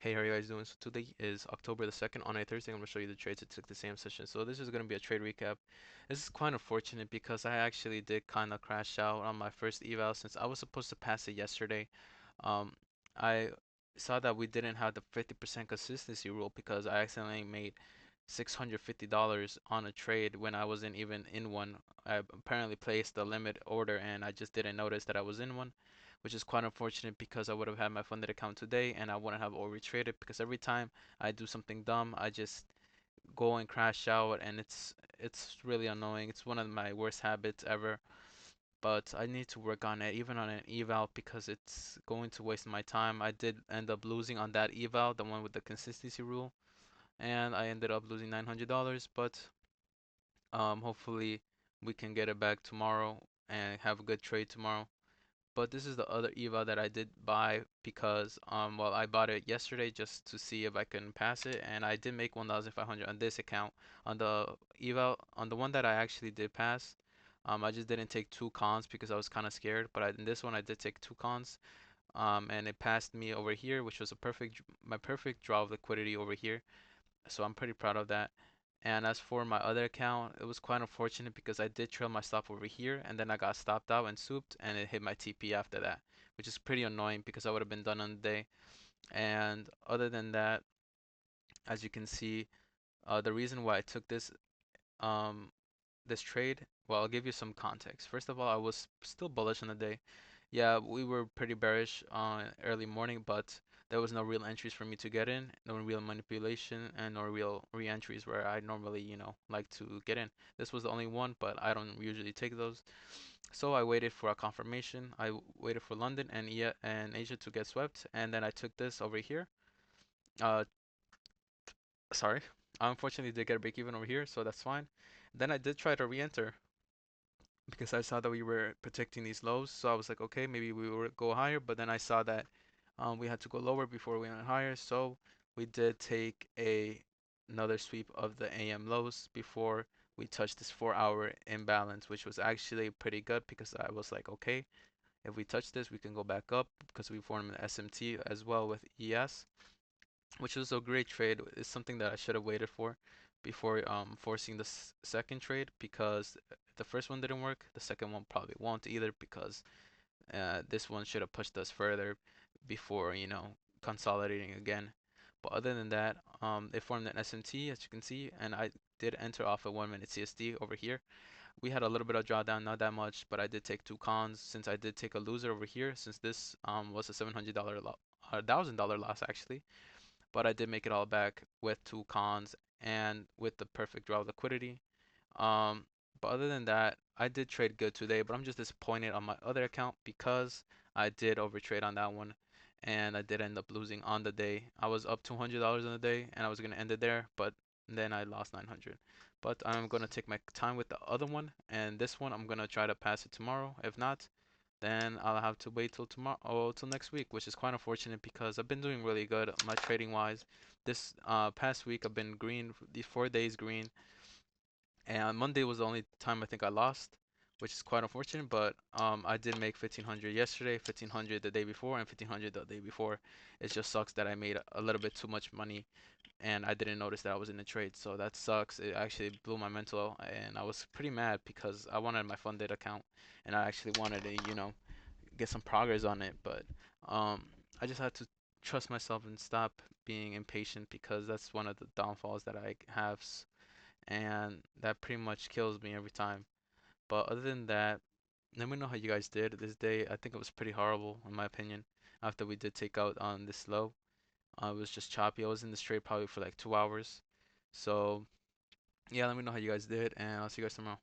Hey, how are you guys doing? So today is October the 2nd. On a Thursday, I'm going to show you the trades that took the same session. So this is going to be a trade recap. This is quite unfortunate because I actually did kind of crash out on my first eval since I was supposed to pass it yesterday. Um, I saw that we didn't have the 50% consistency rule because I accidentally made $650 on a trade when I wasn't even in one. I apparently placed the limit order and I just didn't notice that I was in one, which is quite unfortunate because I would have had my funded account today and I wouldn't have over traded because every time I do something dumb, I just go and crash out and it's really annoying. It's one of my worst habits ever, but I need to work on it even on an eval because it's going to waste my time. I did end up losing on that eval, the one with the consistency rule, and I ended up losing $900, but hopefully we can get it back tomorrow and have a good trade tomorrow. But this is the other eval that I did buy because well, I bought it yesterday just to see if I can pass it, and I did make 1,500 on this account. On the eval, on the one that I actually did pass, I just didn't take two cons because I was kind of scared. But in this one I did take two cons, and it passed me over here, which was my perfect draw of liquidity over here. So I'm pretty proud of that. And as for my other account, it was quite unfortunate because I did trail my stop over here and then I got stopped out and souped and it hit my TP after that, which is pretty annoying because I would have been done on the day. And other than that, as you can see, the reason why I took um this trade, well, I'll give you some context. First of all, I was still bullish on the day. Yeah, we were pretty bearish early morning, but there was no real entries for me to get in, no real manipulation, and no real re-entries where I normally, like to get in. This was the only one, but I don't usually take those. So I waited for a confirmation. Waited for London and Asia to get swept, and then I took this over here. Uh, sorry. I unfortunately did get a break even over here, so that's fine. Then I did try to re-enter because I saw that we were protecting these lows. So I was like, okay, maybe we will go higher. But then I saw that we had to go lower before we went higher. So we did take another sweep of the AM lows before we touched this 4-hour imbalance, which was actually pretty good because I was like, okay, if we touch this, we can go back up because we formed an SMT as well with ES, which was a great trade. It's something that I should have waited for before forcing the second trade because if the first one didn't work, the second one probably won't either because this one should have pushed us further before, consolidating again. But other than that, they formed an SMT as you can see, and I did enter off a 1 minute CSD over here. We had a little bit of drawdown, not that much, but I did take two cons since I did take a loser over here since this was a $700 loss, $1,000 loss actually, but I did make it all back with two cons and with the perfect draw liquidity. Um, but other than that, I did trade good today, but I'm just disappointed on my other account because I did overtrade on that one and I did end up losing on the day. I was up $200 on the day and I was gonna end it there, but then I lost 900. But I'm gonna take my time with the other one, and this one I'm gonna try to pass it tomorrow. If not, then I'll have to wait till tomorrow or till next week, which is quite unfortunate because I've been doing really good my trading wise. This past week I've been green, these 4 days green, and Monday was the only time I think I lost, which is quite unfortunate. But I did make 1500 yesterday, 1500 the day before, and 1500 the day before. It just sucks that I made a little bit too much money and I didn't notice that I was in the trade. So that sucks. It actually blew my mental, and I was pretty mad because I wanted my funded account and I actually wanted to, get some progress on it, but um, I just had to trust myself and stop being impatient because that's one of the downfalls that I have, and that pretty much kills me every time. But other than that, let me know how you guys did this day. I think it was pretty horrible in my opinion. After we did take out on this low, it was just choppy. I was in this trade probably for like 2 hours. So yeah, let me know how you guys did, and I'll see you guys tomorrow.